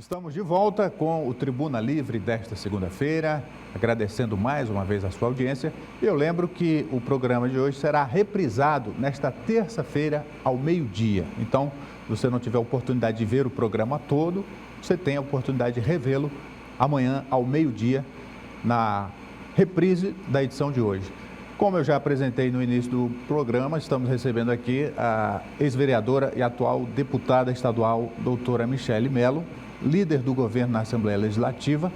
Estamos de volta com o Tribuna Livre desta segunda-feira, agradecendo mais uma vez a sua audiência. Eu lembro que o programa de hoje será reprisado nesta terça-feira ao meio-dia. Então, se você não tiver a oportunidade de ver o programa todo, você tem a oportunidade de revê-lo amanhã ao meio-dia na reprise da edição de hoje. Como eu já apresentei no início do programa, estamos recebendo aqui a ex-vereadora e atual deputada estadual, doutora Michele Mello, líder do governo na Assembleia Legislativa.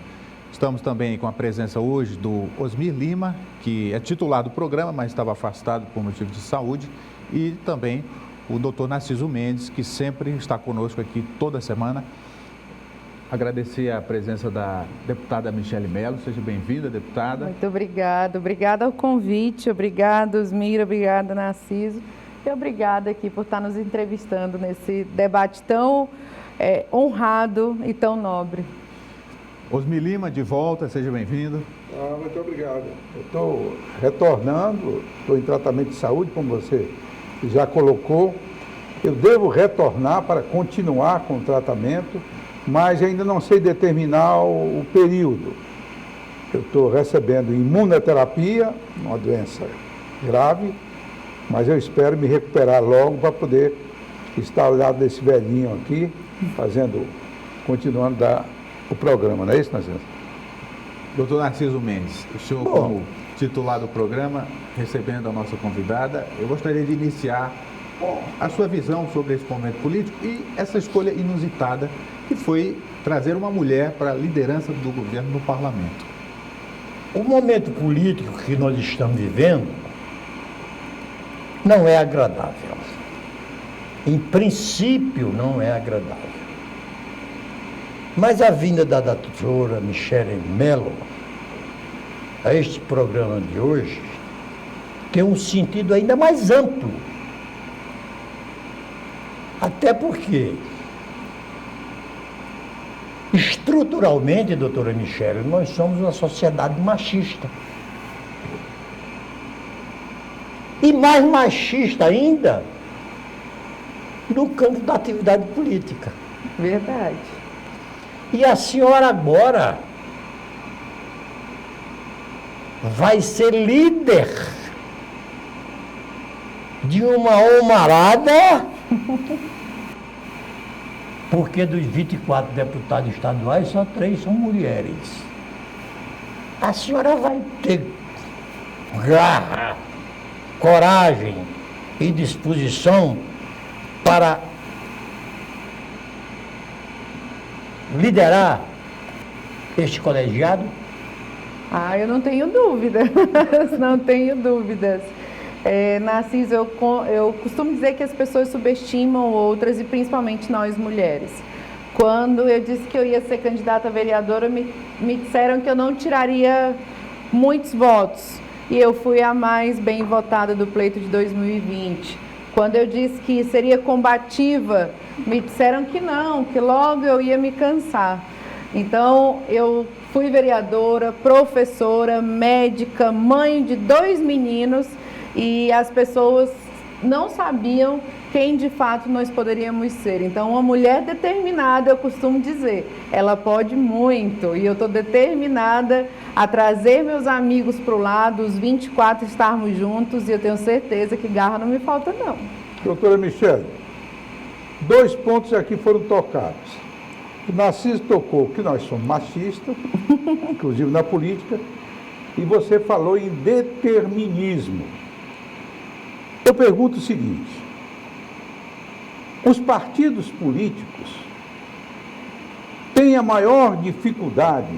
Estamos também com a presença hoje do Osmir Lima, que é titular do programa, mas estava afastado por motivo de saúde, e também o doutor Narciso Mendes, que sempre está conosco aqui toda semana. Agradecer a presença da deputada Michele Mello. Seja bem-vinda, deputada. Muito obrigada. Obrigada ao convite. Obrigada, Osmir. Obrigada, Narciso. E obrigada aqui por estar nos entrevistando nesse debate tão honrado e tão nobre. Osmir Lima, de volta. Seja bem-vindo. Muito obrigado. Eu estou retornando, estou em tratamento de saúde, como você já colocou. Eu devo retornar para continuar com o tratamento, mas ainda não sei determinar o período. Eu estou recebendo imunoterapia, uma doença grave, mas eu espero me recuperar logo para poder estar ao lado desse velhinho aqui, continuando o programa, não é isso, Narciso? Doutor Narciso Mendes, o senhor como titular do programa, recebendo a nossa convidada, eu gostaria de iniciar com a sua visão sobre esse momento político e essa escolha inusitada que foi trazer uma mulher para a liderança do governo no parlamento. O momento político que nós estamos vivendo não é agradável. Em princípio, não é agradável. Mas a vinda da doutora Michele Mello a este programa de hoje tem um sentido ainda mais amplo. Até porque, estruturalmente, doutora Michele, nós somos uma sociedade machista. E mais machista ainda no campo da atividade política. Verdade. E a senhora agora vai ser líder de uma almarada, porque dos 24 deputados estaduais, só 3 são mulheres. A senhora vai ter garra, coragem e disposição para liderar este colegiado? Eu não tenho dúvidas, não tenho dúvidas. Narciso, eu costumo dizer que as pessoas subestimam outras e principalmente nós mulheres. Quando eu disse que eu ia ser candidata a vereadora, me disseram que eu não tiraria muitos votos. E eu fui a mais bem votada do pleito de 2020. Quando eu disse que seria combativa, me disseram que não, que logo eu ia me cansar. Então, eu fui vereadora, professora, médica, mãe de 2 meninos e as pessoas não sabiam quem de fato nós poderíamos ser. Então, uma mulher determinada, eu costumo dizer, ela pode muito e eu estou determinada a trazer meus amigos para o lado, os 24 estarmos juntos e eu tenho certeza que garra não me falta não. Doutora Michele, 2 pontos aqui foram tocados. O Narciso tocou que nós somos machistas, inclusive na política, e você falou em determinismo. Eu pergunto o seguinte: os partidos políticos têm a maior dificuldade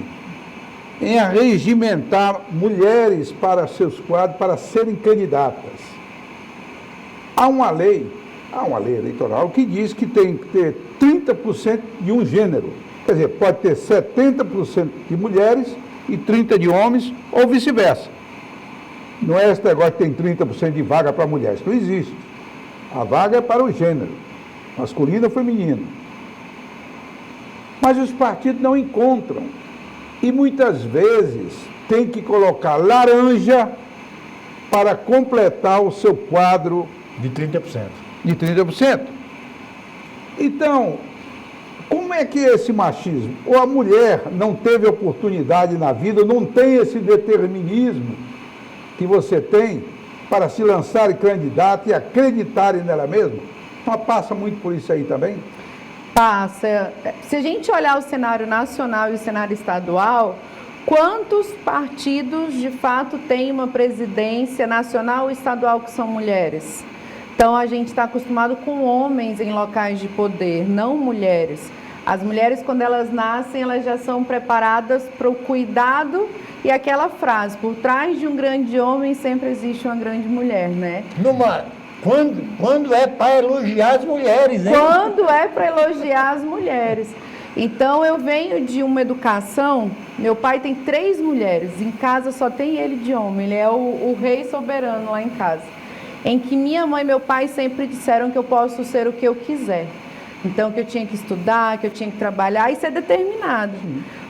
em arregimentar mulheres para seus quadros, para serem candidatas. Há uma lei eleitoral que diz que tem que ter 30% de um gênero. Quer dizer, pode ter 70% de mulheres e 30% de homens, ou vice-versa. Não é esse negócio que tem 30% de vaga para mulheres, não existe. A vaga é para o gênero, masculino ou feminino. Mas os partidos não encontram. E muitas vezes tem que colocar laranja para completar o seu quadro De 30%. de 30%. Então, Como é que é esse machismo? Ou a mulher não teve oportunidade na vida, não tem esse determinismo que você tem para se lançar candidata e acreditar nela mesma? Não passa muito por isso aí também? Passa. Se a gente olhar o cenário nacional e o cenário estadual, quantos partidos de fato têm uma presidência nacional ou estadual que são mulheres? Então a gente está acostumado com homens em locais de poder, não mulheres. As mulheres, quando elas nascem, elas já são preparadas para o cuidado e aquela frase, por trás de um grande homem sempre existe uma grande mulher, né? Quando é para elogiar as mulheres, hein? Quando é para elogiar as mulheres. Então, eu venho de uma educação, meu pai tem 3 mulheres, em casa só tem ele de homem, ele é o rei soberano lá em casa. Em que minha mãe e meu pai sempre disseram que eu posso ser o que eu quiser. Então, que eu tinha que estudar, que eu tinha que trabalhar e ser determinado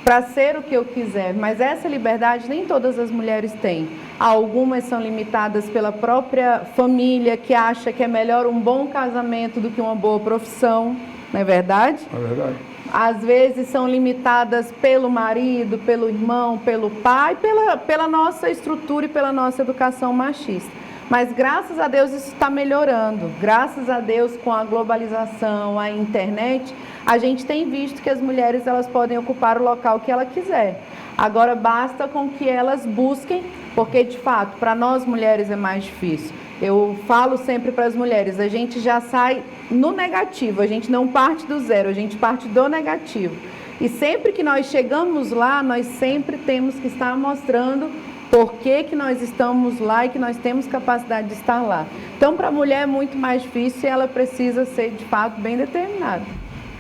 para ser o que eu quiser. Mas essa liberdade nem todas as mulheres têm. Algumas são limitadas pela própria família, que acha que é melhor um bom casamento do que uma boa profissão, não é verdade? É verdade. Às vezes são limitadas pelo marido, pelo irmão, pelo pai, pela nossa estrutura e pela nossa educação machista. Mas graças a Deus isso está melhorando. Graças a Deus, com a globalização, a internet, a gente tem visto que as mulheres elas podem ocupar o local que ela quiser. Agora basta com que elas busquem, porque de fato, para nós mulheres é mais difícil. Eu falo sempre para as mulheres, a gente já sai no negativo, a gente não parte do zero, a gente parte do negativo. E sempre que nós chegamos lá, nós sempre temos que estar mostrando por que nós estamos lá e que nós temos capacidade de estar lá. Então, para a mulher é muito mais difícil e ela precisa ser, de fato, bem determinada.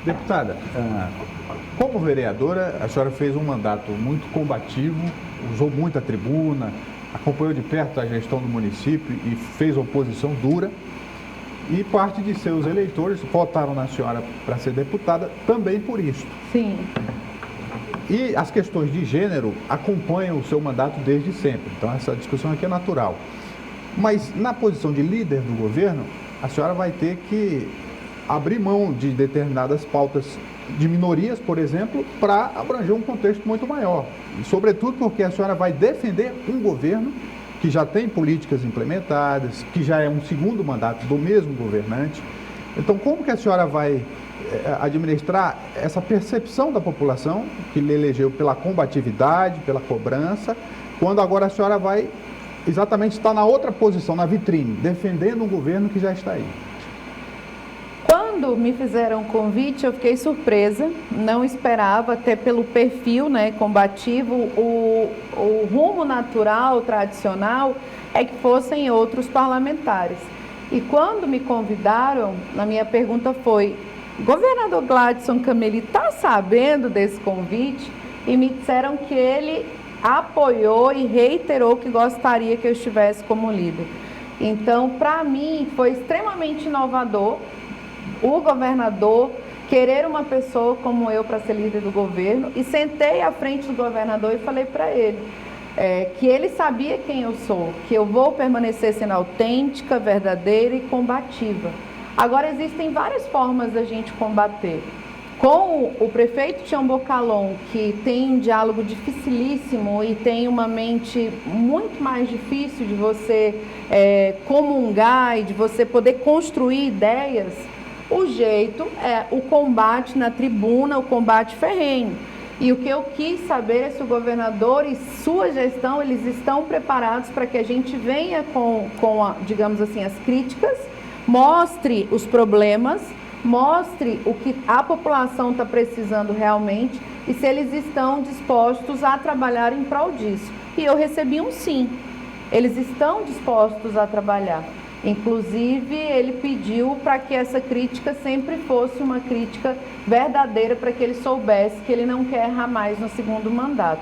Deputada, como vereadora, a senhora fez um mandato muito combativo, usou muito a tribuna, acompanhou de perto a gestão do município e fez oposição dura. E parte de seus eleitores votaram na senhora para ser deputada também por isso. Sim. E as questões de gênero acompanham o seu mandato desde sempre. Então, essa discussão aqui é natural. Mas, na posição de líder do governo, a senhora vai ter que abrir mão de determinadas pautas de minorias, por exemplo, para abranger um contexto muito maior. E, sobretudo, porque a senhora vai defender um governo que já tem políticas implementadas, que já é um segundo mandato do mesmo governante. Então, como que a senhora vai administrar essa percepção da população que lhe elegeu pela combatividade, pela cobrança, quando agora a senhora vai exatamente estar na outra posição, na vitrine, defendendo um governo que já está aí? Quando me fizeram o convite, eu fiquei surpresa, não esperava, até pelo perfil, né, combativo, o rumo natural, tradicional, é que fossem outros parlamentares. E quando me convidaram, a minha pergunta foi: governador Gladson Cameli está sabendo desse convite? E me disseram que ele apoiou e reiterou que gostaria que eu estivesse como líder. Então, para mim, foi extremamente inovador o governador querer uma pessoa como eu para ser líder do governo, e sentei à frente do governador e falei para ele que ele sabia quem eu sou, que eu vou permanecer sendo autêntica, verdadeira e combativa. Agora, existem várias formas da gente combater. Com o prefeito Tião Bocalon, que tem um diálogo dificilíssimo e tem uma mente muito mais difícil de você comungar e de você poder construir ideias, o jeito é o combate na tribuna, o combate ferrenho. E o que eu quis saber é se o governador e sua gestão, eles estão preparados para que a gente venha com digamos assim, as críticas, mostre os problemas, mostre o que a população está precisando realmente e se eles estão dispostos a trabalhar em prol disso. E eu recebi um sim, eles estão dispostos a trabalhar. Inclusive, ele pediu para que essa crítica sempre fosse uma crítica verdadeira, para que ele soubesse que ele não quer errar mais no segundo mandato.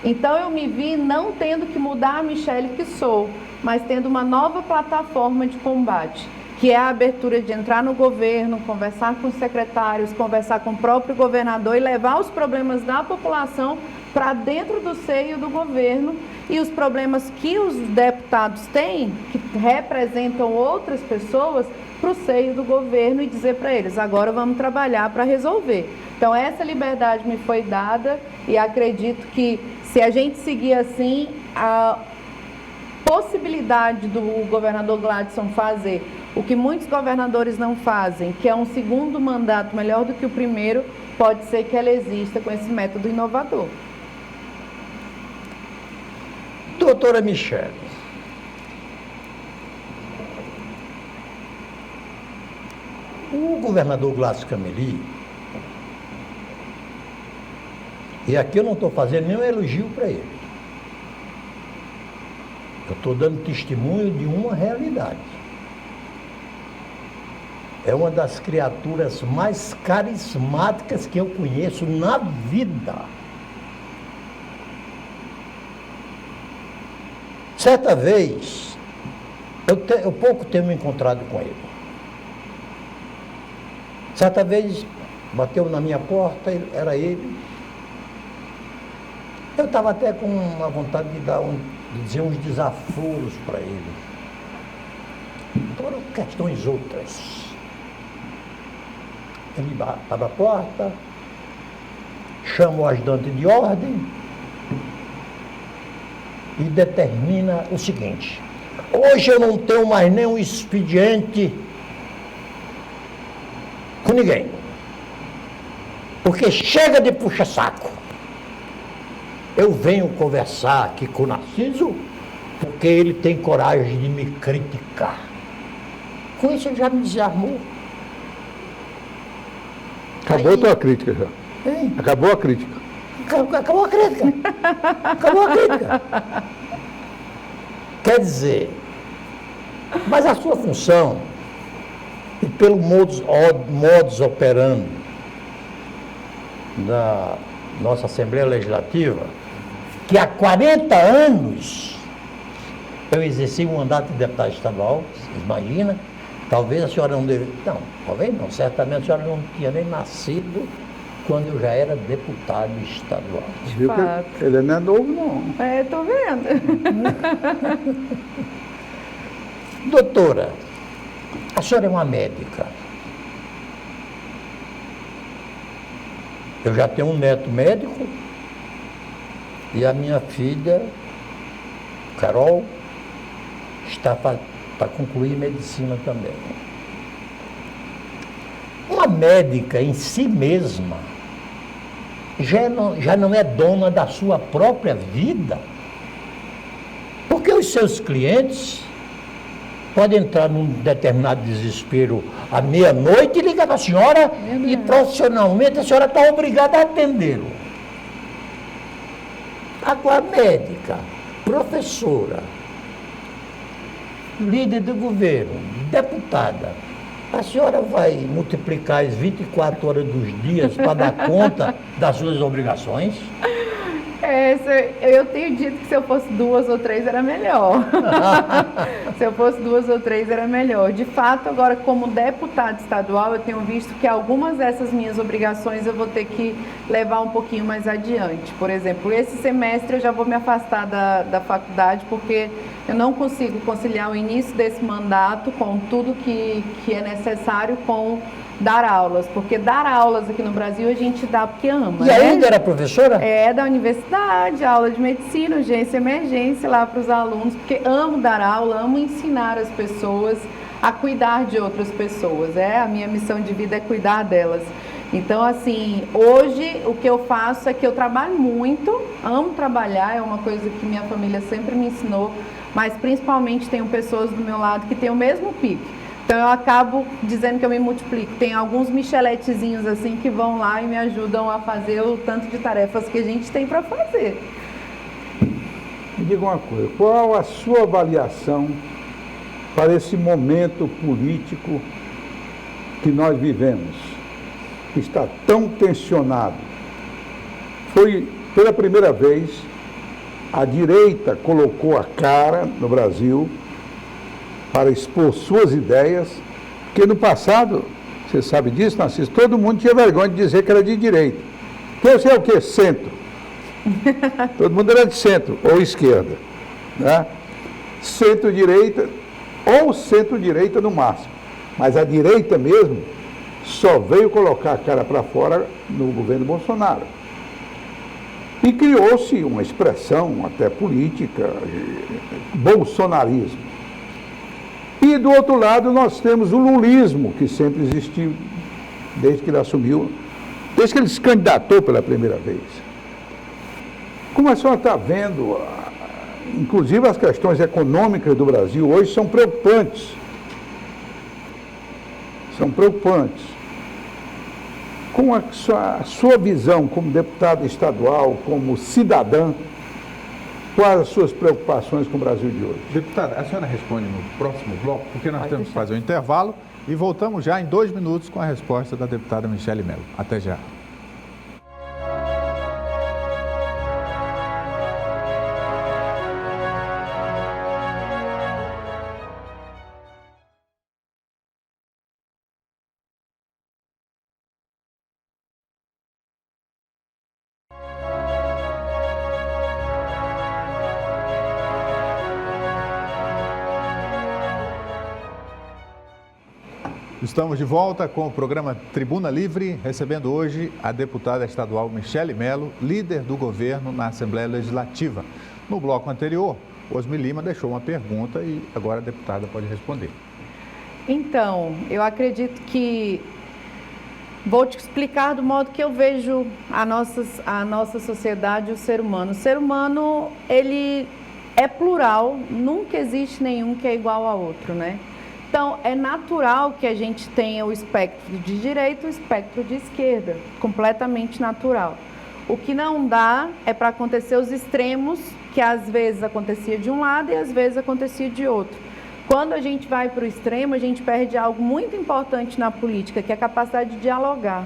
Então, eu me vi não tendo que mudar a Michele que sou, mas tendo uma nova plataforma de combate, que é a abertura de entrar no governo, conversar com os secretários, conversar com o próprio governador e levar os problemas da população para dentro do seio do governo e os problemas que os deputados têm, que representam outras pessoas, para o seio do governo e dizer para eles, agora vamos trabalhar para resolver. Então essa liberdade me foi dada e acredito que se a gente seguir assim, a possibilidade do governador Gladson fazer o que muitos governadores não fazem, que é um segundo mandato melhor do que o primeiro, pode ser que ela exista com esse método inovador. Doutora Michele, o governador Gladson Cameli, e aqui eu não estou fazendo nenhum elogio para ele, eu estou dando testemunho de uma realidade. É uma das criaturas mais carismáticas que eu conheço na vida. Certa vez, eu pouco tenho me encontrado com ele. Certa vez, bateu na minha porta, era ele. Eu estava até com uma vontade de dizer uns desaforos para ele. Foram questões outras. Ele abre a porta, chama o ajudante de ordem e determina o seguinte: hoje eu não tenho mais nenhum expediente com ninguém, porque chega de puxa-saco. Eu venho conversar aqui com o Narciso porque ele tem coragem de me criticar. Com isso ele já me desarmou. Acabou a tua crítica já. Hein? Acabou a crítica. Acabou a crítica. Acabou a crítica. Quer dizer, mas a sua função, e pelo modus operandi da nossa Assembleia Legislativa, que há 40 anos eu exerci um mandato de deputado estadual, imagina, talvez a senhora não deve... Não, talvez não, certamente a senhora não tinha nem nascido quando eu já era deputado estadual. Viu que ele não é novo, não. É, tô vendo. Doutora, a senhora é uma médica. Eu já tenho um neto médico e a minha filha, Carol, está para concluir medicina também. Uma médica em si mesma já não é dona da sua própria vida, porque os seus clientes podem entrar num determinado desespero à meia-noite e ligar para a senhora e profissionalmente a senhora está obrigada a atendê-lo. Agora, médica, professora, líder do governo, deputada, a senhora vai multiplicar as 24 horas dos dias para dar conta das suas obrigações? Eu tenho dito que se eu fosse 2 ou 3 era melhor. Se eu fosse 2 ou 3 era melhor. De fato, agora como deputada estadual, eu tenho visto que algumas dessas minhas obrigações eu vou ter que levar um pouquinho mais adiante. Por exemplo, esse semestre eu já vou me afastar da faculdade porque eu não consigo conciliar o início desse mandato com tudo que é necessário com dar aulas, porque dar aulas aqui no Brasil a gente dá porque ama. E ainda era professora? É, da universidade, aula de medicina, urgência e emergência lá para os alunos, porque amo dar aula, amo ensinar as pessoas a cuidar de outras pessoas. A minha missão de vida é cuidar delas. Então, assim, hoje o que eu faço é que eu trabalho muito, amo trabalhar, é uma coisa que minha família sempre me ensinou, mas principalmente tenho pessoas do meu lado que têm o mesmo pique. Então eu acabo dizendo que eu me multiplico. Tem alguns micheletezinhos assim que vão lá e me ajudam a fazer o tanto de tarefas que a gente tem para fazer. Me diga uma coisa, qual a sua avaliação para esse momento político que nós vivemos, que está tão tensionado? Foi pela primeira vez a direita colocou a cara no Brasil para expor suas ideias, porque no passado, você sabe disso, Narciso, todo mundo tinha vergonha de dizer que era de direita. Que você é o quê? Centro. Todo mundo era de centro ou esquerda, né? Centro-direita ou centro-direita no máximo. Mas a direita mesmo só veio colocar a cara para fora no governo Bolsonaro. E criou-se uma expressão até política, bolsonarismo. E do outro lado nós temos o lulismo, que sempre existiu desde que ele assumiu, desde que ele se candidatou pela primeira vez. Como a senhora está vendo, inclusive as questões econômicas do Brasil hoje são preocupantes. São preocupantes. Com a sua visão como deputado estadual, como cidadã, quais as suas preocupações com o Brasil de hoje? Deputada, a senhora responde no próximo bloco, porque nós temos que fazer um intervalo e voltamos já em 2 minutos com a resposta da deputada Michele Mello. Até já. Estamos de volta com o programa Tribuna Livre, recebendo hoje a deputada estadual Michele Mello, líder do governo na Assembleia Legislativa. No bloco anterior, Osmi Lima deixou uma pergunta e agora a deputada pode responder. Então, eu acredito que vou te explicar do modo que eu vejo a nossa sociedade e o ser humano. O ser humano, ele é plural, nunca existe nenhum que é igual ao outro, né? Então, é natural que a gente tenha o espectro de direita e o espectro de esquerda, completamente natural. O que não dá é para acontecer os extremos, que às vezes acontecia de um lado e às vezes acontecia de outro. Quando a gente vai para o extremo, a gente perde algo muito importante na política, que é a capacidade de dialogar.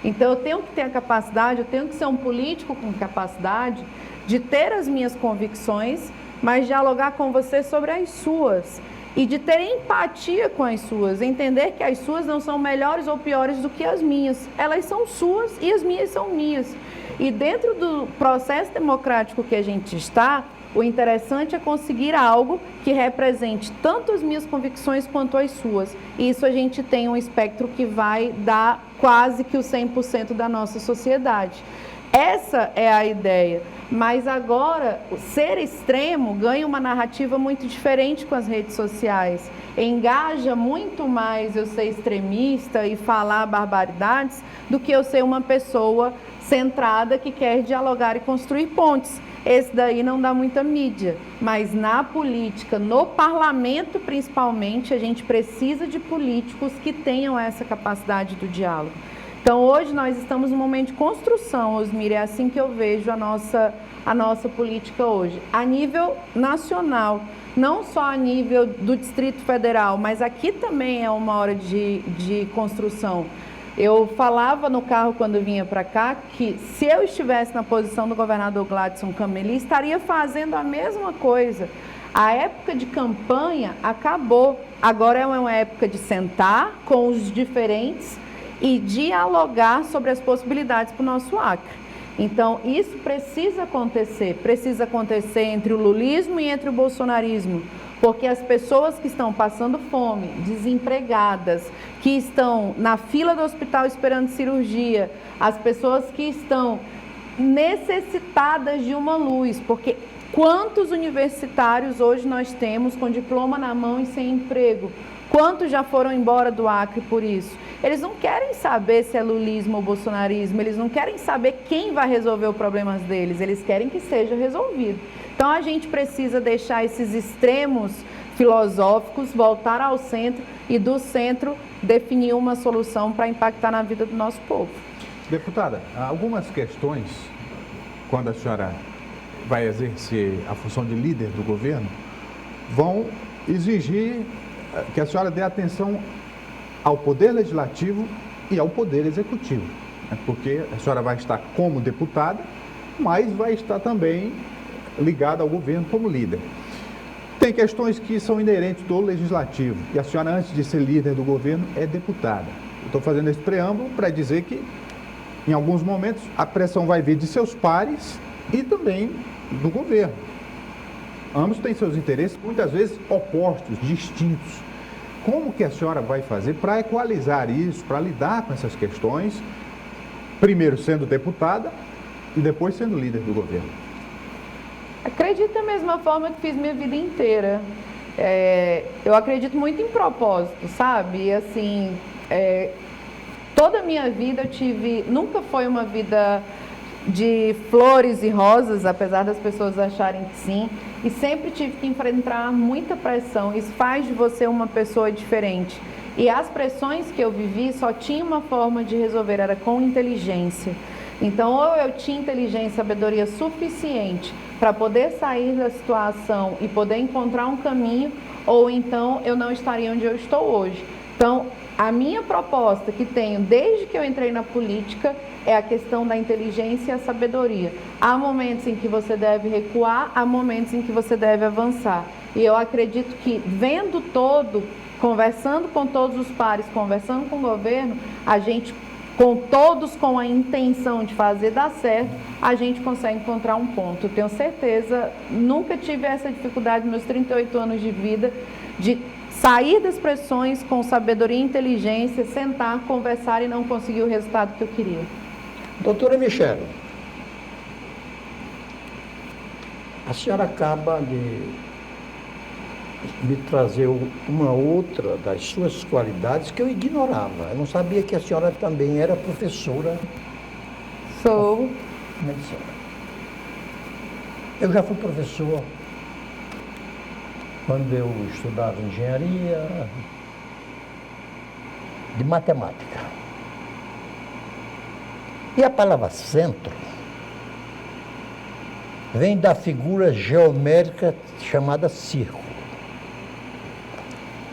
Então, eu tenho que ter a capacidade, eu tenho que ser um político com capacidade de ter as minhas convicções, mas dialogar com você sobre as suas. E de ter empatia com as suas, entender que as suas não são melhores ou piores do que as minhas. Elas são suas e as minhas são minhas. E dentro do processo democrático que a gente está, o interessante é conseguir algo que represente tanto as minhas convicções quanto as suas. E isso a gente tem um espectro que vai dar quase que o 100% da nossa sociedade. Essa é a ideia. Mas agora, ser extremo ganha uma narrativa muito diferente com as redes sociais. Engaja muito mais eu ser extremista e falar barbaridades do que eu ser uma pessoa centrada que quer dialogar e construir pontes. Esse daí não dá muita mídia, mas na política, no parlamento principalmente, a gente precisa de políticos que tenham essa capacidade do diálogo. Então, hoje nós estamos num momento de construção, Osmir, é assim que eu vejo a nossa política hoje, a nível nacional, não só a nível do Distrito Federal, mas aqui também é uma hora de construção. Eu falava no carro quando vinha para cá que se eu estivesse na posição do governador Gladson Cameli, estaria fazendo a mesma coisa. A época de campanha acabou, agora é uma época de sentar com os diferentes e dialogar sobre as possibilidades para o nosso Acre. Então, isso precisa acontecer entre o lulismo e entre o bolsonarismo, porque as pessoas que estão passando fome, desempregadas, que estão na fila do hospital esperando cirurgia, as pessoas que estão necessitadas de uma luz, porque quantos universitários hoje nós temos com diploma na mão e sem emprego? Quantos já foram embora do Acre por isso? Eles não querem saber se é lulismo ou bolsonarismo, eles não querem saber quem vai resolver os problemas deles, eles querem que seja resolvido. Então a gente precisa deixar esses extremos filosóficos, voltar ao centro e do centro definir uma solução para impactar na vida do nosso povo. Deputada, algumas questões, quando a senhora vai exercer a função de líder do governo, vão exigir que a senhora dê atenção ao Poder Legislativo e ao Poder Executivo, né? Porque a senhora vai estar como deputada, mas vai estar também ligada ao governo como líder. Tem questões que são inerentes do Legislativo e a senhora, antes de ser líder do governo, é deputada. Estou fazendo esse preâmbulo para dizer que, em alguns momentos, a pressão vai vir de seus pares e também do governo. Ambos têm seus interesses, muitas vezes opostos, distintos. Como que a senhora vai fazer para equalizar isso, para lidar com essas questões, primeiro sendo deputada e depois sendo líder do governo? Acredito da mesma forma que fiz minha vida inteira. Eu acredito muito em propósito, sabe? E assim, toda a minha vida nunca foi uma vida de flores e rosas, apesar das pessoas acharem que sim, e sempre tive que enfrentar muita pressão. Isso faz de você uma pessoa diferente. E as pressões que eu vivi só tinha uma forma de resolver, era com inteligência. Então, ou eu tinha inteligência e sabedoria suficiente para poder sair da situação e poder encontrar um caminho, ou então eu não estaria onde eu estou hoje. Então, a minha proposta que tenho desde que eu entrei na política é a questão da inteligência e a sabedoria. Há momentos em que você deve recuar, há momentos em que você deve avançar. E eu acredito que, vendo todo, conversando com todos os pares, conversando com o governo, a gente, com todos com a intenção de fazer dar certo, a gente consegue encontrar um ponto. Eu tenho certeza, nunca tive essa dificuldade nos meus 38 anos de vida, de sair das pressões com sabedoria e inteligência, sentar, conversar e não conseguir o resultado que eu queria. Doutora Michele, a senhora acaba de me trazer uma outra das suas qualidades que eu ignorava. Eu não sabia que a senhora também era professora. Sou. de medicina. Eu já fui professor quando eu estudava engenharia de matemática. E a palavra centro vem da figura geométrica chamada círculo.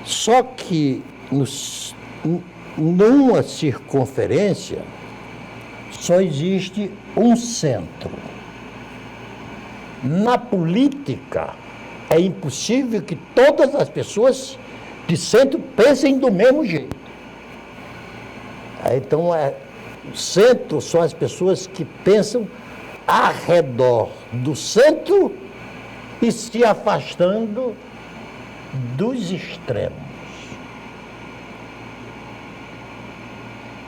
Só que numa circunferência só existe um centro. Na política, é impossível que todas as pessoas de centro pensem do mesmo jeito. Então, o centro são as pessoas que pensam ao redor do centro e se afastando dos extremos.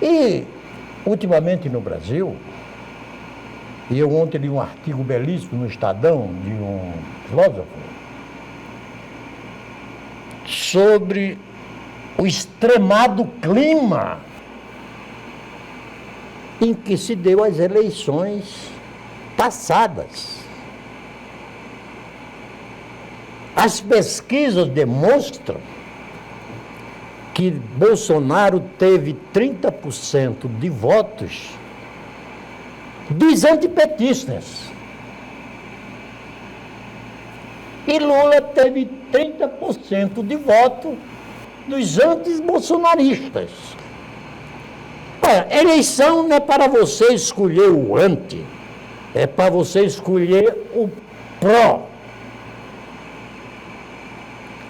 E, ultimamente no Brasil, e eu ontem li um artigo belíssimo no Estadão de um filósofo sobre o extremado clima em que se deu as eleições passadas. As pesquisas demonstram que Bolsonaro teve 30% de votos dos antipetistas. E Lula teve 30% de voto dos anti-bolsonaristas. Eleição não é para você escolher o anti, é para você escolher o pró.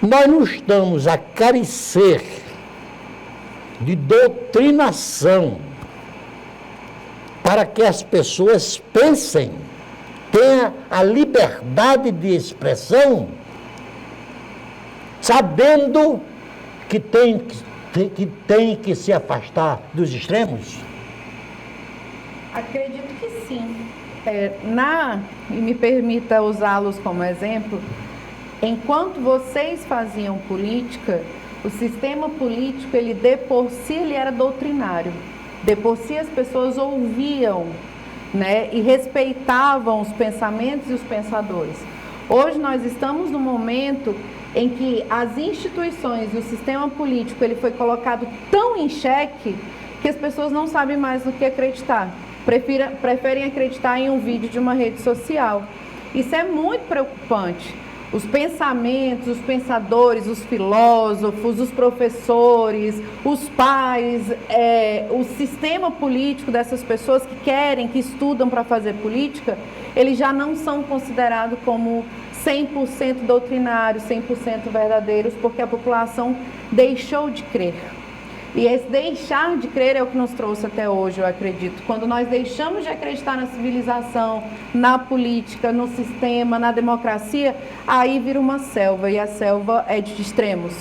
Nós não estamos a carecer de doutrinação para que as pessoas pensem, tenham a liberdade de expressão, sabendo que tem que se afastar dos extremos? Acredito que sim. E me permita usá-los como exemplo, enquanto vocês faziam política, o sistema político, ele de por si, ele era doutrinário. De por si as pessoas ouviam, né, e respeitavam os pensamentos e os pensadores. Hoje nós estamos num momento em que as instituições e o sistema político ele foi colocado tão em xeque que as pessoas não sabem mais no que acreditar. Preferem acreditar em um vídeo de uma rede social. Isso é muito preocupante. Os pensamentos, os pensadores, os filósofos, os professores, os pais, o sistema político dessas pessoas que querem, que estudam para fazer política, eles já não são considerados como 100% doutrinários, 100% verdadeiros, porque a população deixou de crer. E esse deixar de crer é o que nos trouxe até hoje, eu acredito. Quando nós deixamos de acreditar na civilização, na política, no sistema, na democracia, aí vira uma selva, e a selva é de extremos.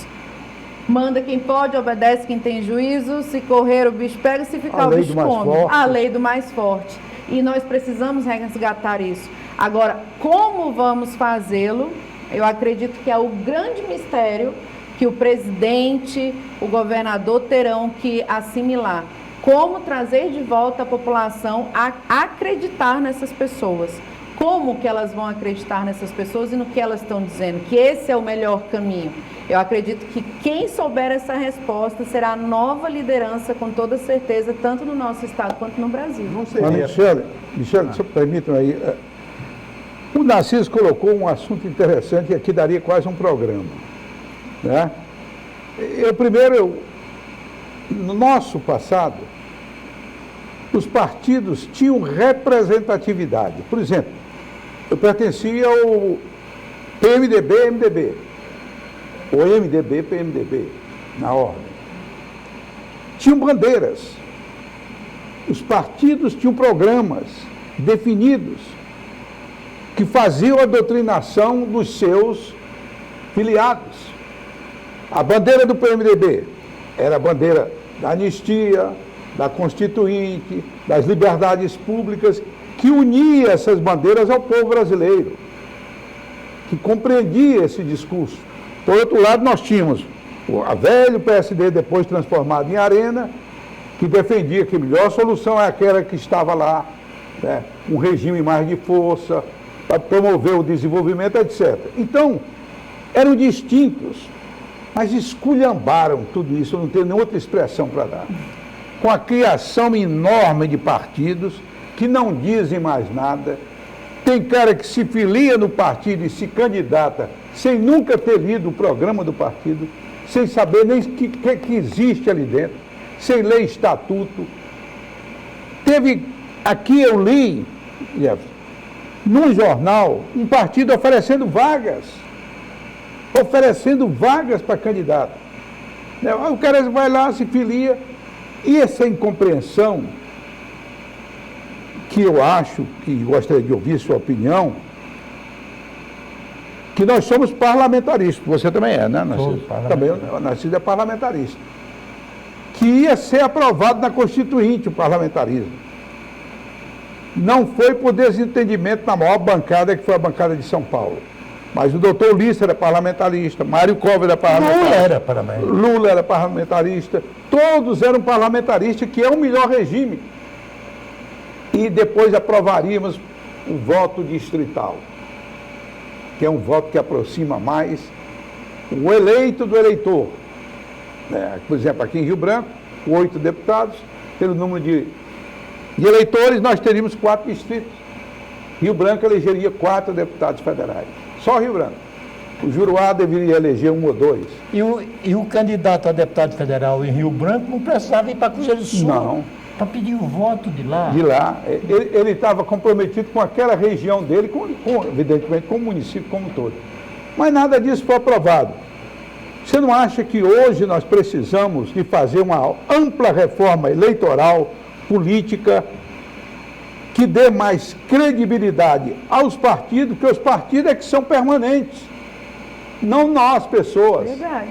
Manda quem pode, obedece quem tem juízo, se correr o bicho pega, se ficar o bicho come. A lei do mais forte. E nós precisamos resgatar isso. Agora, como vamos fazê-lo? Eu acredito que é o grande mistério que o presidente, o governador terão que assimilar. Como trazer de volta a população a acreditar nessas pessoas. Como que elas vão acreditar nessas pessoas e no que elas estão dizendo? Que esse é o melhor caminho. Eu acredito que quem souber essa resposta será a nova liderança, com toda certeza, tanto no nosso estado quanto no Brasil. Não seria. Michele, se permitam aí, o Narciso colocou um assunto interessante que aqui daria quase um programa. Né? No nosso passado, os partidos tinham representatividade. Por exemplo, eu pertencia ao PMDB-MDB, ou MDB-PMDB, na ordem. Tinham bandeiras. Os partidos tinham programas definidos que faziam a doutrinação dos seus filiados. A bandeira do PMDB era a bandeira da anistia, da Constituinte, das liberdades públicas, que unia essas bandeiras ao povo brasileiro, que compreendia esse discurso. Por outro lado, nós tínhamos a velho PSD, depois transformado em Arena, que defendia que a melhor solução é aquela que estava lá, né, um regime mais de força, para promover o desenvolvimento, etc. Então, eram distintos, mas esculhambaram tudo isso, eu não tenho nenhuma outra expressão para dar. Com a criação enorme de partidos que não dizem mais nada, tem cara que se filia no partido e se candidata sem nunca ter lido o programa do partido, sem saber nem o que existe ali dentro, sem ler estatuto. Aqui eu li, num jornal, um partido oferecendo vagas para candidato. O cara vai lá, se filia, e essa incompreensão, que eu acho, que gostaria de ouvir sua opinião, que nós somos parlamentaristas, você também é, né, Narciso? Também, o Narciso é parlamentarista. Que ia ser aprovado na Constituinte o parlamentarismo. Não foi por desentendimento na maior bancada, que foi a bancada de São Paulo. Mas o doutor Ulisses era parlamentarista, Mário Covas era parlamentarista. Lula era parlamentarista. Todos eram parlamentaristas, que é o melhor regime. E depois aprovaríamos o voto distrital, que é um voto que aproxima mais o eleito do eleitor. Por exemplo, aqui em Rio Branco, 8 deputados, pelo número de eleitores, nós teríamos 4 distritos. Rio Branco elegeria 4 deputados federais. Só Rio Branco. O Juruá deveria eleger 1 ou 2. E o candidato a deputado federal em Rio Branco não precisava ir para Cruzeiro do Sul. Não. Para pedir o voto de lá. De lá. Ele estava comprometido com aquela região dele, evidentemente com o município como um todo. Mas nada disso foi aprovado. Você não acha que hoje nós precisamos de fazer uma ampla reforma eleitoral, política, que dê mais credibilidade aos partidos, porque os partidos é que são permanentes, não nós, pessoas. Verdade.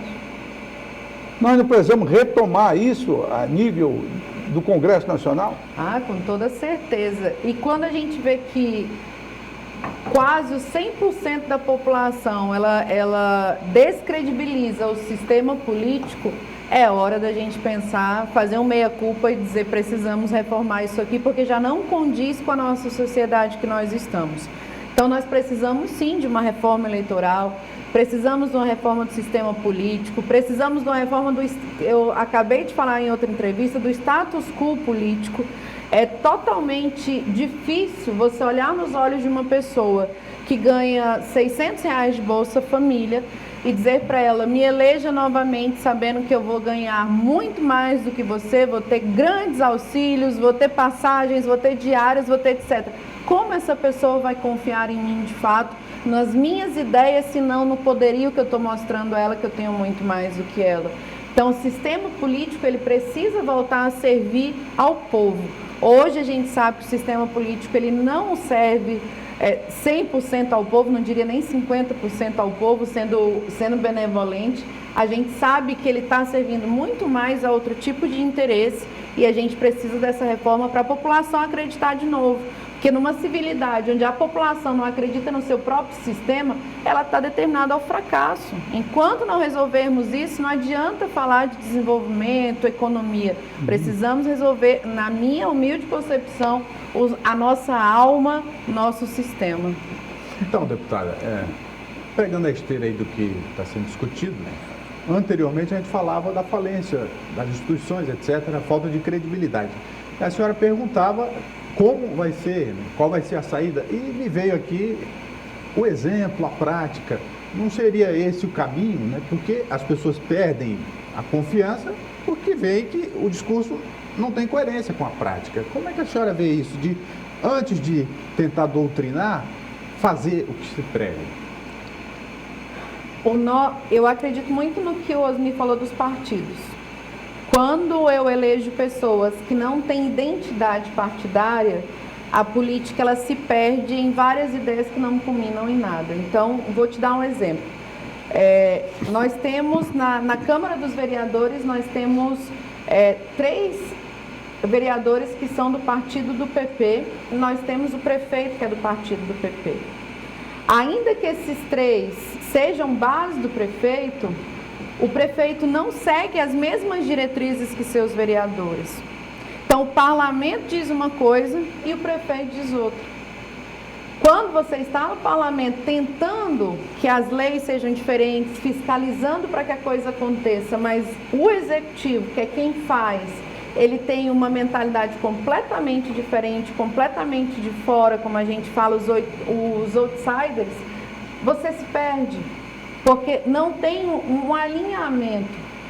Nós não precisamos retomar isso a nível do Congresso Nacional? Com toda certeza. E quando a gente vê que quase 100% da população ela descredibiliza o sistema político, é hora da gente pensar, fazer um meia-culpa e dizer: precisamos reformar isso aqui, porque já não condiz com a nossa sociedade que nós estamos. Então nós precisamos sim de uma reforma eleitoral, precisamos de uma reforma do sistema político, precisamos de uma reforma eu acabei de falar em outra entrevista, do status quo político. É totalmente difícil você olhar nos olhos de uma pessoa que ganha R$600 de Bolsa Família e dizer para ela: me eleja novamente, sabendo que eu vou ganhar muito mais do que você, vou ter grandes auxílios, vou ter passagens, vou ter diárias, vou ter etc. Como essa pessoa vai confiar em mim de fato, nas minhas ideias, se não no poderio que eu estou mostrando a ela, que eu tenho muito mais do que ela? Então, o sistema político, ele precisa voltar a servir ao povo. Hoje a gente sabe que o sistema político, ele não serve 100% ao povo, não diria nem 50% ao povo, sendo benevolente. A gente sabe que ele está servindo muito mais a outro tipo de interesse e a gente precisa dessa reforma para a população acreditar de novo. Porque numa civilidade onde a população não acredita no seu próprio sistema, ela está determinada ao fracasso. Enquanto não resolvermos isso, não adianta falar de desenvolvimento, economia. Precisamos resolver, na minha humilde concepção, a nossa alma, nosso sistema. Então, deputada, pegando a esteira aí do que está sendo discutido, anteriormente a gente falava da falência das instituições, etc., a falta de credibilidade. A senhora perguntava como vai ser, qual vai ser a saída, e me veio aqui o exemplo, a prática. Não seria esse o caminho, né? Porque as pessoas perdem a confiança porque veem que o discurso não tem coerência com a prática. Como é que a senhora vê isso, de antes de tentar doutrinar, fazer o que se prega? Eu acredito muito no que o Osni falou dos partidos. Quando eu elejo pessoas que não têm identidade partidária, a política ela se perde em várias ideias que não culminam em nada. Então, vou te dar um exemplo. Nós temos, na Câmara dos Vereadores, nós temos 3 vereadores que são do partido do PP, e nós temos o prefeito que é do partido do PP. Ainda que esses 3 sejam base do prefeito, o prefeito não segue as mesmas diretrizes que seus vereadores. Então, o parlamento diz uma coisa e o prefeito diz outra. Quando você está no parlamento tentando que as leis sejam diferentes, fiscalizando para que a coisa aconteça, mas o executivo, que é quem faz, ele tem uma mentalidade completamente diferente, completamente de fora, como a gente fala, os outsiders, você se perde. Porque não tem um alinhamento,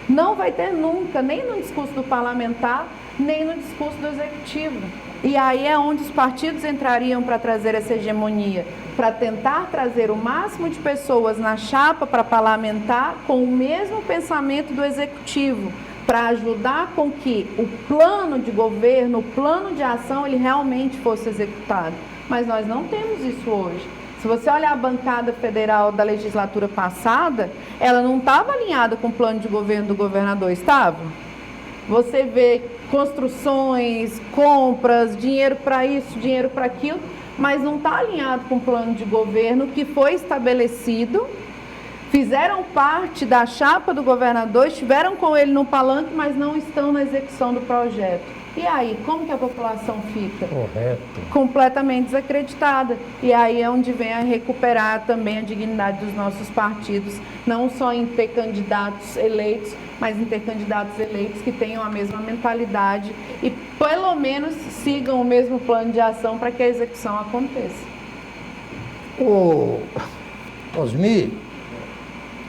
não vai ter nunca, nem no discurso do parlamentar, nem no discurso do executivo. E aí é onde os partidos entrariam para trazer essa hegemonia, para tentar trazer o máximo de pessoas na chapa para parlamentar com o mesmo pensamento do executivo, para ajudar com que o plano de governo, o plano de ação, ele realmente fosse executado. Mas nós não temos isso hoje. Se você olhar a bancada federal da legislatura passada, ela não estava alinhada com o plano de governo do governador, estava? Você vê construções, compras, dinheiro para isso, dinheiro para aquilo, mas não está alinhado com o plano de governo que foi estabelecido. Fizeram parte da chapa do governador, estiveram com ele no palanque, mas não estão na execução do projeto. E aí, como que a população fica? Correto. Completamente desacreditada. E aí é onde vem a recuperar também a dignidade dos nossos partidos, não só em ter candidatos eleitos, mas em ter candidatos eleitos que tenham a mesma mentalidade e pelo menos sigam o mesmo plano de ação para que a execução aconteça. Ô, Osmi,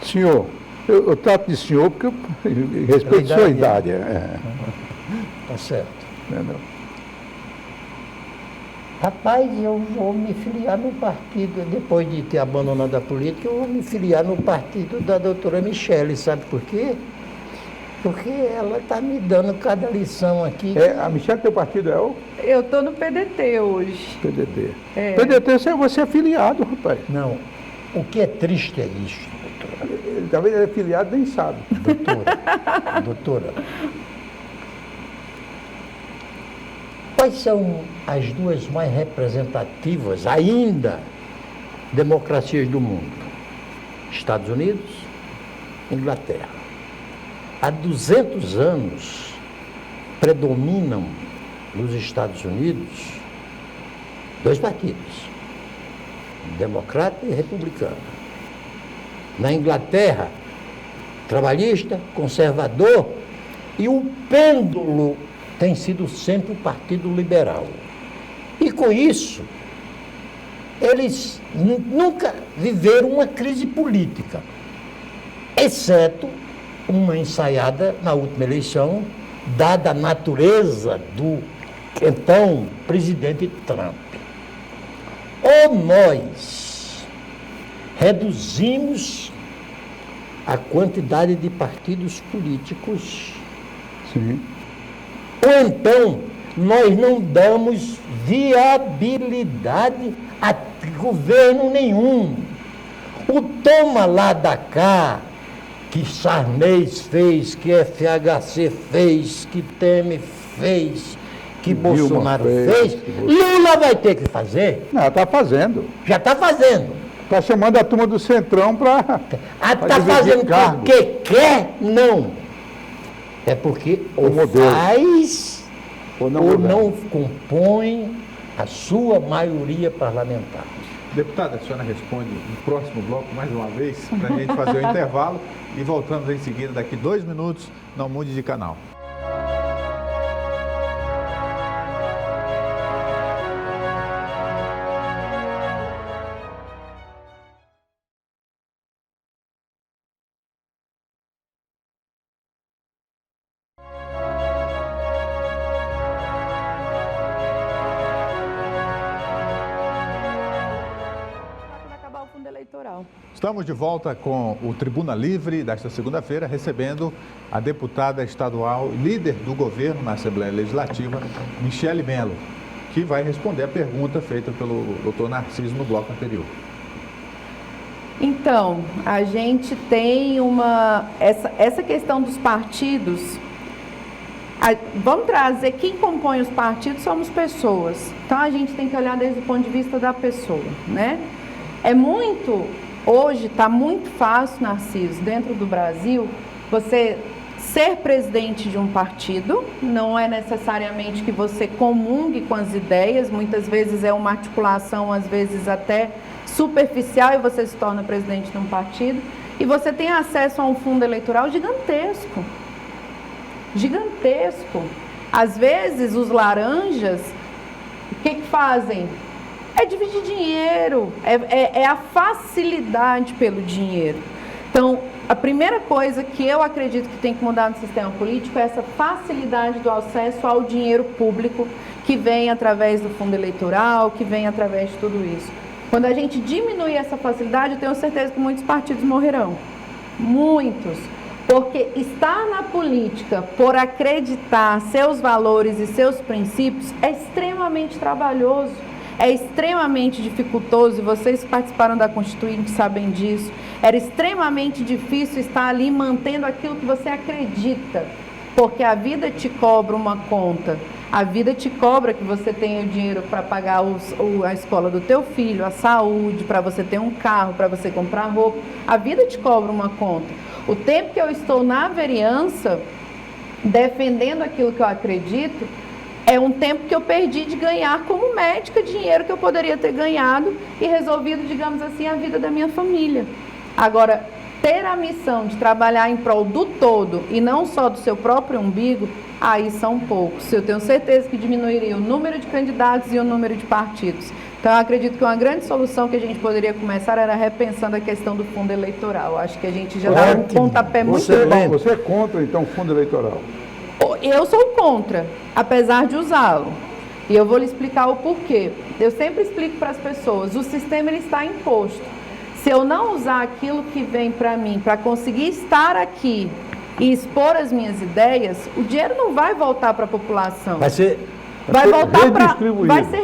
Senhor, eu trato de senhor porque eu respeito sua idade. Tá certo. Não. Rapaz, eu vou me filiar no partido, depois de ter abandonado a política, eu vou me filiar no partido da doutora Michele, sabe por quê? Porque ela está me dando cada lição aqui. A Michele, teu partido é o? Eu estou no PDT hoje. PDT. É. PDT, você é filiado, rapaz. Não, o que é triste é isso, doutora. Talvez ele é filiado, nem sabe. Doutora, quais são as 2 mais representativas ainda democracias do mundo? Estados Unidos e Inglaterra. Há 200 anos predominam nos Estados Unidos 2 partidos, democrata e republicano. Na Inglaterra, trabalhista, conservador, e o pêndulo tem sido sempre o Partido Liberal. E com isso, eles nunca viveram uma crise política, exceto uma ensaiada na última eleição, dada a natureza do então presidente Trump. Ou nós reduzimos a quantidade de partidos políticos. Sim. Ou então, nós não damos viabilidade a governo nenhum. O toma lá da cá, que Sarnez fez, que FHC fez, que Temer fez, que Bolsonaro fez, Lula vai ter que fazer. Não, está fazendo. Já está fazendo. Está chamando a turma do Centrão para. Está fazendo porque quer, não. É porque ou faz ou não compõe a sua maioria parlamentar. Deputada, a senhora responde no próximo bloco mais uma vez, para a gente fazer o intervalo e voltamos em seguida, daqui 2 minutos, não mude de canal. Estamos de volta com o Tribuna Livre desta segunda-feira, recebendo a deputada estadual, líder do governo na Assembleia Legislativa, Michele Mello, que vai responder a pergunta feita pelo doutor Narciso no bloco anterior. Então, a gente tem essa questão dos partidos. Vamos trazer, quem compõe os partidos somos pessoas. Então, a gente tem que olhar desde o ponto de vista da pessoa, né? Hoje está muito fácil, Narciso, dentro do Brasil, você ser presidente de um partido. Não é necessariamente que você comungue com as ideias, muitas vezes é uma articulação, às vezes até superficial, e você se torna presidente de um partido. E você tem acesso a um fundo eleitoral gigantesco. Gigantesco. Às vezes, os laranjas, o que fazem? É dividir dinheiro, é a facilidade pelo dinheiro. Então, a primeira coisa que eu acredito que tem que mudar no sistema político é essa facilidade do acesso ao dinheiro público que vem através do fundo eleitoral, que vem através de tudo isso. Quando a gente diminuir essa facilidade, eu tenho certeza que muitos partidos morrerão. Muitos. Porque estar na política por acreditar seus valores e seus princípios é extremamente trabalhoso. É extremamente dificultoso, e vocês que participaram da Constituinte sabem disso. Era extremamente difícil estar ali mantendo aquilo que você acredita, porque a vida te cobra uma conta. A vida te cobra que você tenha o dinheiro para pagar a escola do teu filho, a saúde, para você ter um carro, para você comprar roupa. A vida te cobra uma conta. O tempo que eu estou na vereança, defendendo aquilo que eu acredito, é um tempo que eu perdi de ganhar como médica dinheiro que eu poderia ter ganhado e resolvido, digamos assim, a vida da minha família. Agora, ter a missão de trabalhar em prol do todo e não só do seu próprio umbigo, aí são poucos. Eu tenho certeza que diminuiria o número de candidatos e o número de partidos. Então, eu acredito que uma grande solução que a gente poderia começar era repensando a questão do fundo eleitoral. Acho que a gente já dá um pontapé muito bom. Você é contra, então, o fundo eleitoral? Eu sou contra, apesar de usá-lo. E eu vou lhe explicar o porquê. Eu sempre explico para as pessoas, o sistema ele está imposto. Se eu não usar aquilo que vem para mim, para conseguir estar aqui e expor as minhas ideias, o dinheiro não vai voltar para a população. Vai ser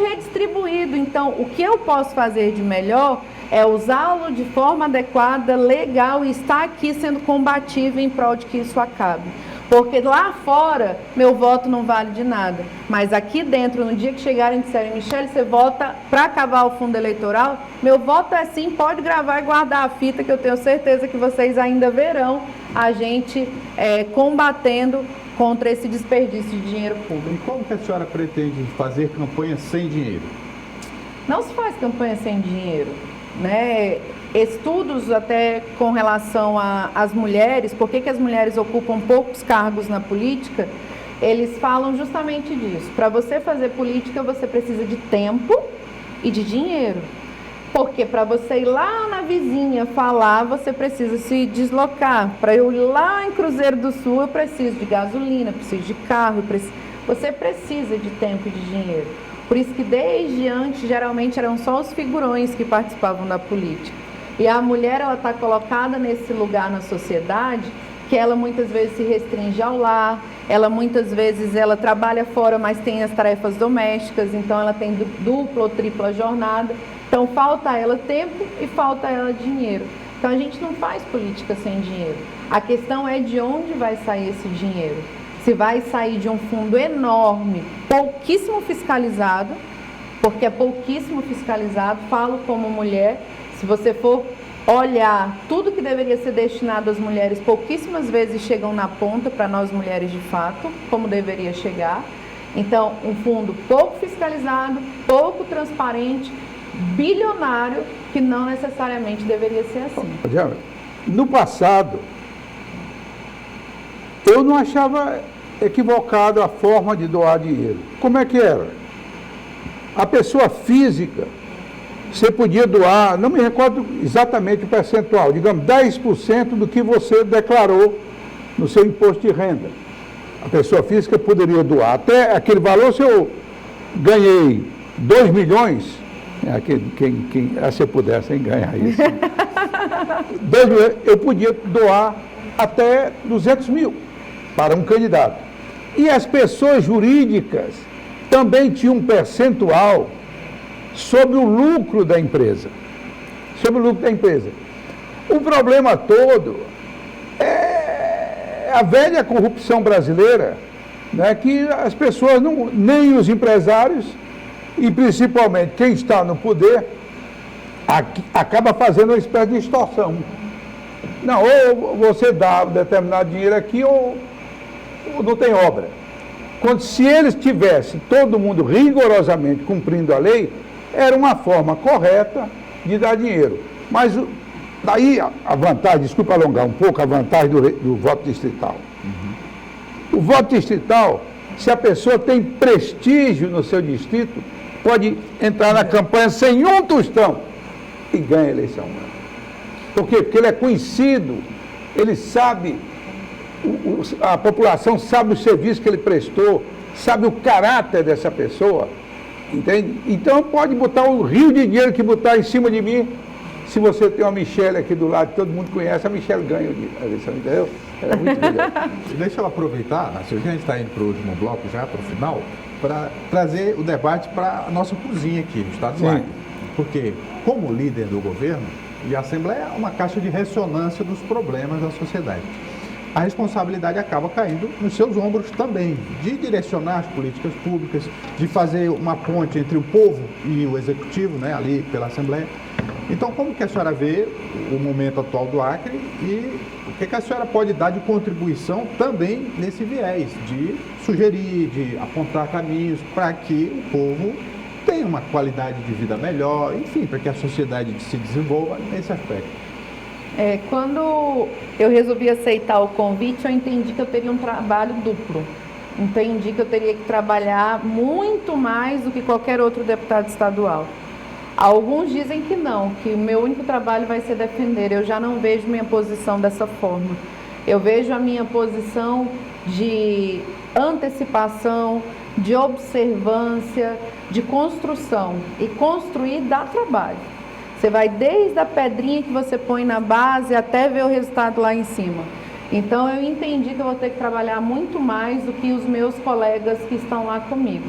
redistribuído. Então, o que eu posso fazer de melhor é usá-lo de forma adequada, legal, e estar aqui sendo combativo em prol de que isso acabe. Porque lá fora, meu voto não vale de nada. Mas aqui dentro, no dia que chegarem e disserem, Michele, você vota para acabar o fundo eleitoral? Meu voto é sim, pode gravar e guardar a fita, que eu tenho certeza que vocês ainda verão a gente combatendo contra esse desperdício de dinheiro público. E como que a senhora pretende fazer campanha sem dinheiro? Não se faz campanha sem dinheiro, né? Estudos até com relação às mulheres, por que as mulheres ocupam poucos cargos na política, eles falam justamente disso. Para você fazer política, você precisa de tempo e de dinheiro. Porque para você ir lá na vizinha falar, você precisa se deslocar. Para eu ir lá em Cruzeiro do Sul, eu preciso de gasolina, preciso de carro, você precisa de tempo e de dinheiro. Por isso que desde antes, geralmente, eram só os figurões que participavam da política. E a mulher, ela está colocada nesse lugar na sociedade que ela muitas vezes se restringe ao lar, ela muitas vezes ela trabalha fora, mas tem as tarefas domésticas, então ela tem dupla ou tripla jornada. Então falta a ela tempo e falta a ela dinheiro. Então a gente não faz política sem dinheiro. A questão é de onde vai sair esse dinheiro. Se vai sair de um fundo enorme, pouquíssimo fiscalizado, porque é pouquíssimo fiscalizado, falo como mulher, se você for olhar tudo que deveria ser destinado às mulheres, pouquíssimas vezes chegam na ponta para nós mulheres de fato, como deveria chegar. Então, um fundo pouco fiscalizado, pouco transparente, bilionário, que não necessariamente deveria ser assim. No passado, eu não achava equivocado a forma de doar dinheiro. Como é que era? A pessoa física, você podia doar, não me recordo exatamente o percentual, digamos 10% do que você declarou no seu imposto de renda. A pessoa física poderia doar até aquele valor. Se eu ganhei 2 milhões, se eu pudesse ganhar isso, 2 milhões, eu podia doar até 200 mil para um candidato. E as pessoas jurídicas também tinham um percentual sobre o lucro da empresa. Sobre o lucro da empresa. O problema todo é a velha corrupção brasileira, né, que as pessoas, nem os empresários, e principalmente quem está no poder, acaba fazendo uma espécie de extorsão. Não, ou você dá determinado dinheiro aqui, ou não tem obra. Quando, se eles tivessem todo mundo rigorosamente cumprindo a lei, era uma forma correta de dar dinheiro. Mas daí a vantagem, desculpa alongar um pouco, a vantagem do voto distrital. O voto distrital, se a pessoa tem prestígio no seu distrito, pode entrar na campanha sem um tostão e ganha a eleição. Por quê? Porque ele é conhecido, ele sabe, a população sabe o serviço que ele prestou, sabe o caráter dessa pessoa. Entende? Então pode botar o rio de dinheiro que botar em cima de mim. Se você tem uma Michele aqui do lado, todo mundo conhece, a Michele ganha a eleição, entendeu? Ela é muito melhor. Deixa eu aproveitar, a gente está indo para o último bloco já, para o final, para trazer o debate para a nossa cozinha aqui, no Estado do Acre. Porque, como líder do governo, e a Assembleia é uma caixa de ressonância dos problemas da sociedade. A responsabilidade acaba caindo nos seus ombros também, de direcionar as políticas públicas, de fazer uma ponte entre o povo e o executivo, né, ali pela Assembleia. Então, como que a senhora vê o momento atual do Acre e o que a senhora pode dar de contribuição também nesse viés, de sugerir, de apontar caminhos para que o povo tenha uma qualidade de vida melhor, enfim, para que a sociedade se desenvolva nesse aspecto? Quando eu resolvi aceitar o convite, eu entendi que eu teria um trabalho duplo. Entendi que eu teria que trabalhar muito mais do que qualquer outro deputado estadual. Alguns dizem que não, que o meu único trabalho vai ser defender. Eu já não vejo minha posição dessa forma. Eu vejo a minha posição de antecipação, de observância, de construção. E construir dá trabalho. Você vai desde a pedrinha que você põe na base até ver o resultado lá em cima. Então eu entendi que eu vou ter que trabalhar muito mais do que os meus colegas que estão lá comigo.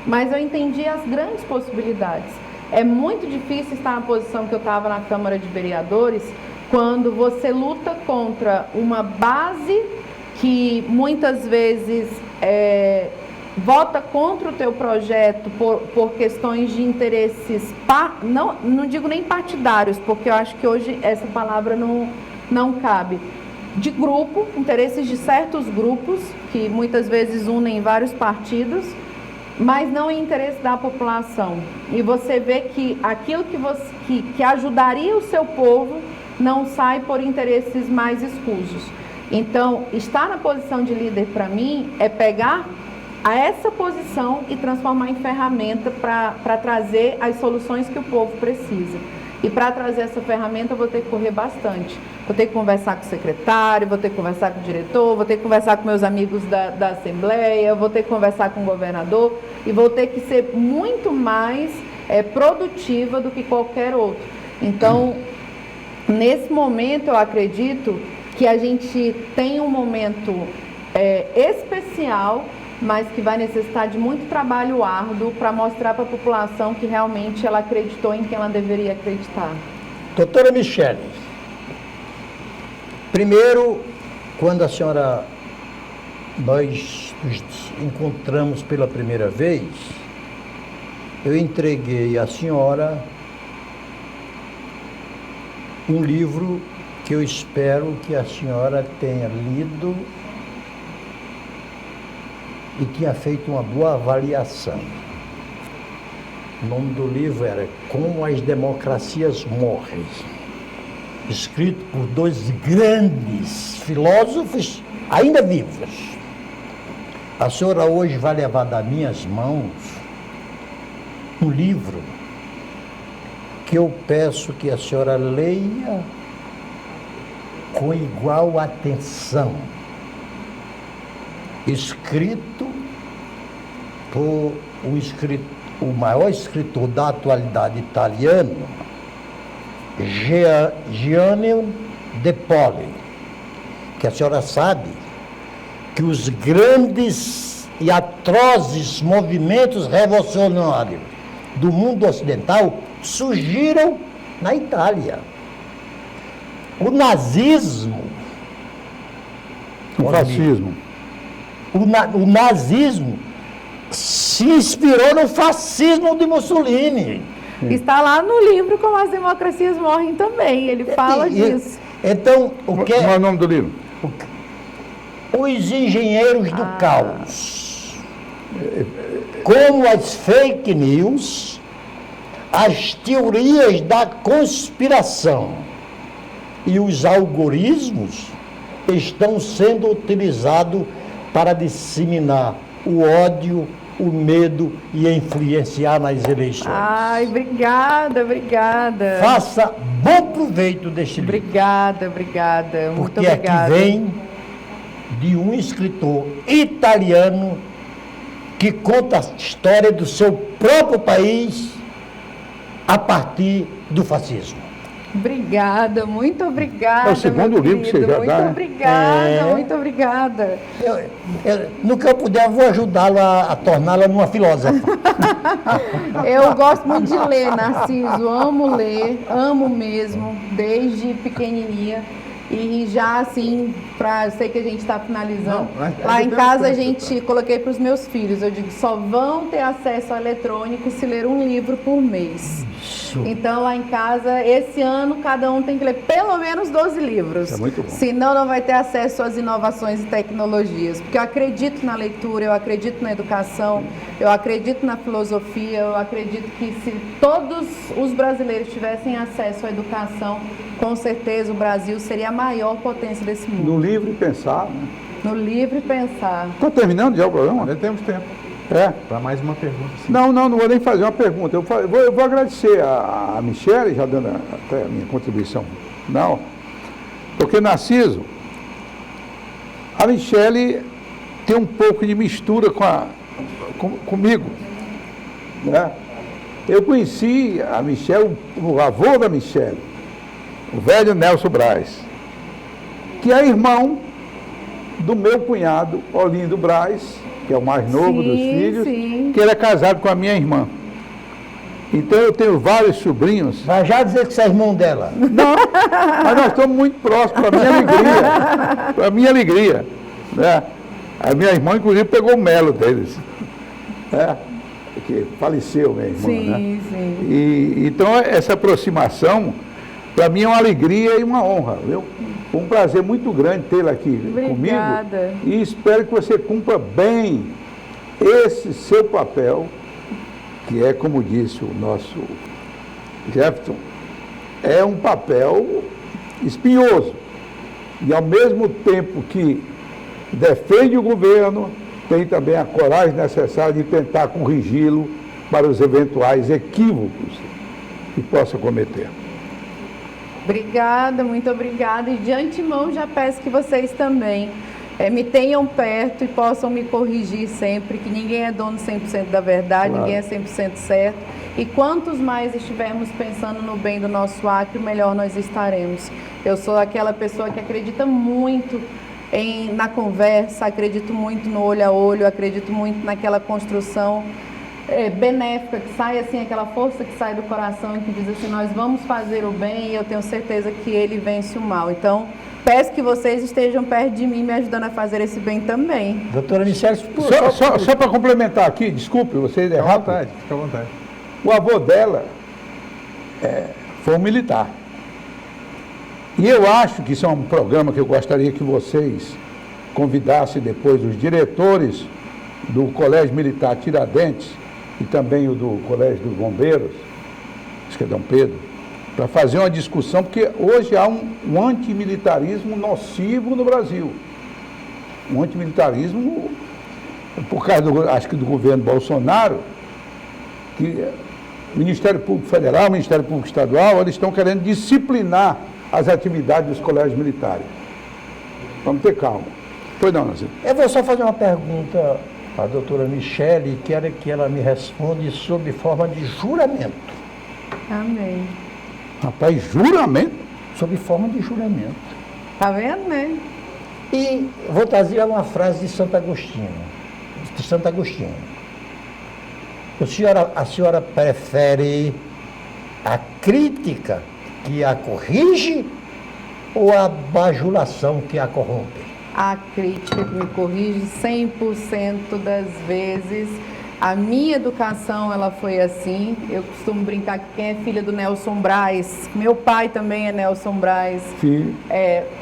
Mas eu entendi as grandes possibilidades. É muito difícil estar na posição que eu estava na Câmara de Vereadores, quando você luta contra uma base que muitas vezes vota contra o teu projeto por questões de interesses, não digo nem partidários, porque eu acho que hoje essa palavra não cabe, de grupo, interesses de certos grupos, que muitas vezes unem vários partidos, mas não em interesse da população. E você vê que aquilo que ajudaria o seu povo não sai por interesses mais escusos. Então, estar na posição de líder para mim é pegar a essa posição e transformar em ferramenta para trazer as soluções que o povo precisa. E para trazer essa ferramenta eu vou ter que correr bastante. Vou ter que conversar com o secretário, vou ter que conversar com o diretor, vou ter que conversar com meus amigos da Assembleia, vou ter que conversar com o governador e vou ter que ser muito mais produtiva do que qualquer outro. Então, Nesse momento, eu acredito que a gente tem um momento especial, mas que vai necessitar de muito trabalho árduo para mostrar para a população que realmente ela acreditou em quem ela deveria acreditar. Doutora Michele, primeiro, quando a senhora, nós nos encontramos pela primeira vez, eu entreguei à senhora um livro que eu espero que a senhora tenha lido e tinha feito uma boa avaliação. O nome do livro era Como as Democracias Morrem, escrito por dois grandes filósofos ainda vivos. A senhora hoje vai levar das minhas mãos um livro que eu peço que a senhora leia com igual atenção, escrito por o maior escritor da atualidade italiano, Gianni De Poli, que a senhora sabe que os grandes e atrozes movimentos revolucionários do mundo ocidental surgiram na Itália. O nazismo, O fascismo. o nazismo se inspirou no fascismo de Mussolini. Está lá no livro Como as Democracias Morrem também, ele fala disso. Então, Qual é o nome do livro? Os engenheiros do caos, como as fake news, as teorias da conspiração e os algoritmos estão sendo utilizados para disseminar o ódio, o medo e influenciar nas eleições. Ai, obrigada, obrigada. Faça bom proveito deste livro. Obrigada, obrigada. Muito Porque aqui obrigada. vem de um escritor italiano que conta a história do seu próprio país a partir do fascismo. Obrigada, muito obrigada. É o segundo meu livro que querido. você já muito dá, né? obrigada, muito obrigada. No que eu puder, eu vou ajudá-lo a torná-la numa filósofa. Eu gosto muito de ler, Narciso, amo ler, amo mesmo, desde pequenininha. E já assim, eu sei que a gente está finalizando, lá em casa a gente, coloquei para os meus filhos, eu digo, só vão ter acesso ao eletrônico se ler um livro por mês. Então lá em casa, esse ano, cada um tem que ler pelo menos 12 livros. É muito bom. Senão não vai ter acesso às inovações e tecnologias. Porque eu acredito na leitura, eu acredito na educação, eu acredito na filosofia, eu acredito que se todos os brasileiros tivessem acesso à educação, com certeza o Brasil seria a maior potência desse mundo. No livro e pensar, né? No livre pensar. Está terminando já o programa? Ainda temos tempo É. para mais uma pergunta. Sim. Não vou nem fazer uma pergunta. Eu vou agradecer a Michele, já dando até a minha contribuição final, porque Narciso, a Michele tem um pouco de mistura comigo, né? Eu conheci a Michele, o avô da Michele, o velho Nelson Braz, que é irmão do meu cunhado, Olindo Braz, que é o mais novo dos filhos, sim. que ele é casado com a minha irmã. Então eu tenho vários sobrinhos. Vai já dizer que você é irmão dela. Não, mas nós estamos muito próximos, para minha alegria. Para minha alegria. Né? A minha irmã, inclusive, pegou o melo deles. Né? Que faleceu, minha irmã. Sim, né? sim. Então, essa aproximação, para mim, é uma alegria e uma honra. Foi um prazer muito grande tê-la aqui Obrigada. comigo. E espero que você cumpra bem esse seu papel, que é, como disse o nosso Jefferson, é um papel espinhoso. E, ao mesmo tempo que defende o governo, tem também a coragem necessária de tentar corrigi-lo para os eventuais equívocos que possa cometer. Obrigada, muito obrigada. E de antemão já peço que vocês também me tenham perto e possam me corrigir sempre, que ninguém é dono 100% da verdade, Claro. ninguém é 100% certo. E quantos mais estivermos pensando no bem do nosso Acre, melhor nós estaremos. Eu sou aquela pessoa que acredita muito na conversa, acredito muito no olho a olho, acredito muito naquela construção benéfica, que sai assim, aquela força que sai do coração, que diz assim, nós vamos fazer o bem e eu tenho certeza que ele vence o mal. Então, peço que vocês estejam perto de mim, me ajudando a fazer esse bem também. Doutora Michele, Só para complementar aqui, desculpe, você é rápido. Fica à vontade. O avô dela foi um militar. E eu acho que isso é um programa que eu gostaria que vocês convidassem depois os diretores do Colégio Militar Tiradentes e também o do Colégio dos Bombeiros, acho que é Dom Pedro, para fazer uma discussão, porque hoje há um antimilitarismo nocivo no Brasil. Um antimilitarismo, por causa, acho que do governo Bolsonaro, que o Ministério Público Federal, o Ministério Público Estadual, eles estão querendo disciplinar as atividades dos colégios militares. Vamos ter calma. Pois não, Nancy? Eu vou só fazer uma pergunta à doutora Michele e quero que ela me responda sob forma de juramento. Amém. Rapaz, juramento? Sob forma de juramento. Tá vendo, né? E vou trazer uma frase de Santo Agostinho. De Santo Agostinho. A senhora prefere a crítica que a corrige ou a bajulação que a corrompe? A crítica que me corrige 100% das vezes. A minha educação, ela foi assim. Eu costumo brincar que quem é filha do Nelson Braz, meu pai também é Nelson Braz, Sim.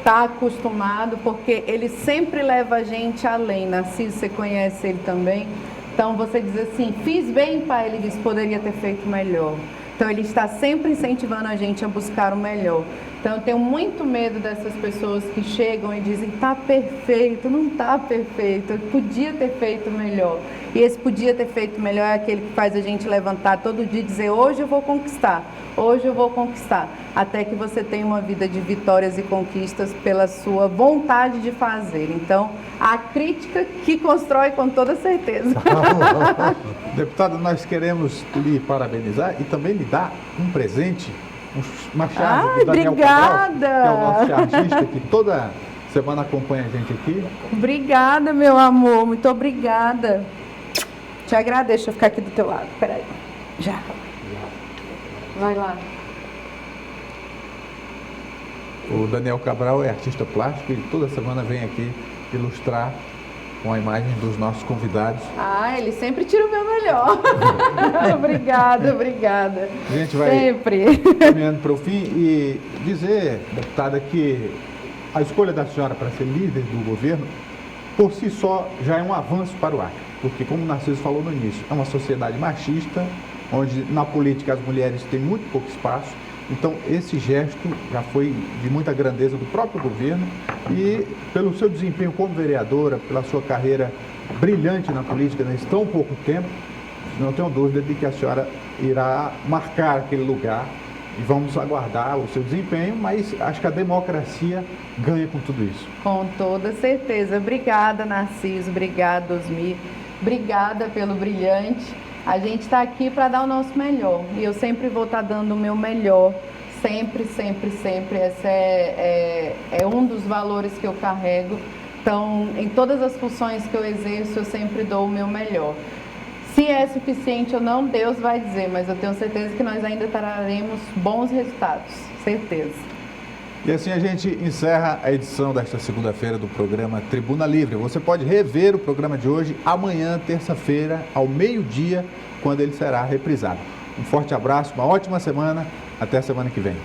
tá acostumado, porque ele sempre leva a gente além. Narciso, você conhece ele também? Então você diz assim, fiz bem, pai, ele diz, poderia ter feito melhor. Então ele está sempre incentivando a gente a buscar o melhor. Então eu tenho muito medo dessas pessoas que chegam e dizem, tá perfeito, não tá perfeito, eu podia ter feito melhor. E esse podia ter feito melhor é aquele que faz a gente levantar todo dia e dizer, hoje eu vou conquistar, hoje eu vou conquistar. Até que você tenha uma vida de vitórias e conquistas pela sua vontade de fazer. Então, a crítica que constrói com toda certeza. Deputada, nós queremos lhe parabenizar e também lhe dar um presente, uma chave do Daniel Cabral, obrigada! que é o nosso chargista, que toda semana acompanha a gente aqui. Obrigada, meu amor, muito obrigada. Te agradeço, deixa eu ficar aqui do teu lado, peraí. Já. Vai lá. O Daniel Cabral é artista plástico e toda semana vem aqui ilustrar com a imagem dos nossos convidados. Ah, ele sempre tira o meu melhor. Obrigada, obrigada. A gente vai sempre caminhando para o fim e dizer, deputada, que a escolha da senhora para ser líder do governo, por si só, já é um avanço para o Acre. Porque, como o Narciso falou no início, é uma sociedade machista, onde na política as mulheres têm muito pouco espaço. Então, esse gesto já foi de muita grandeza do próprio governo e pelo seu desempenho como vereadora, pela sua carreira brilhante na política nesse tão pouco tempo, não tenho dúvida de que a senhora irá marcar aquele lugar e vamos aguardar o seu desempenho, mas acho que a democracia ganha com tudo isso. Com toda certeza. Obrigada, Narciso. Obrigada, Osmir. Obrigada pelo brilhante. A gente está aqui para dar o nosso melhor. E eu sempre vou estar dando o meu melhor. Sempre, sempre, sempre. Esse é um dos valores que eu carrego. Então, em todas as funções que eu exerço, eu sempre dou o meu melhor. Se é suficiente ou não, Deus vai dizer, mas eu tenho certeza que nós ainda traremos bons resultados. Certeza. E assim a gente encerra a edição desta segunda-feira do programa Tribuna Livre. Você pode rever o programa de hoje amanhã, terça-feira, ao meio-dia, quando ele será reprisado. Um forte abraço, uma ótima semana, até a semana que vem.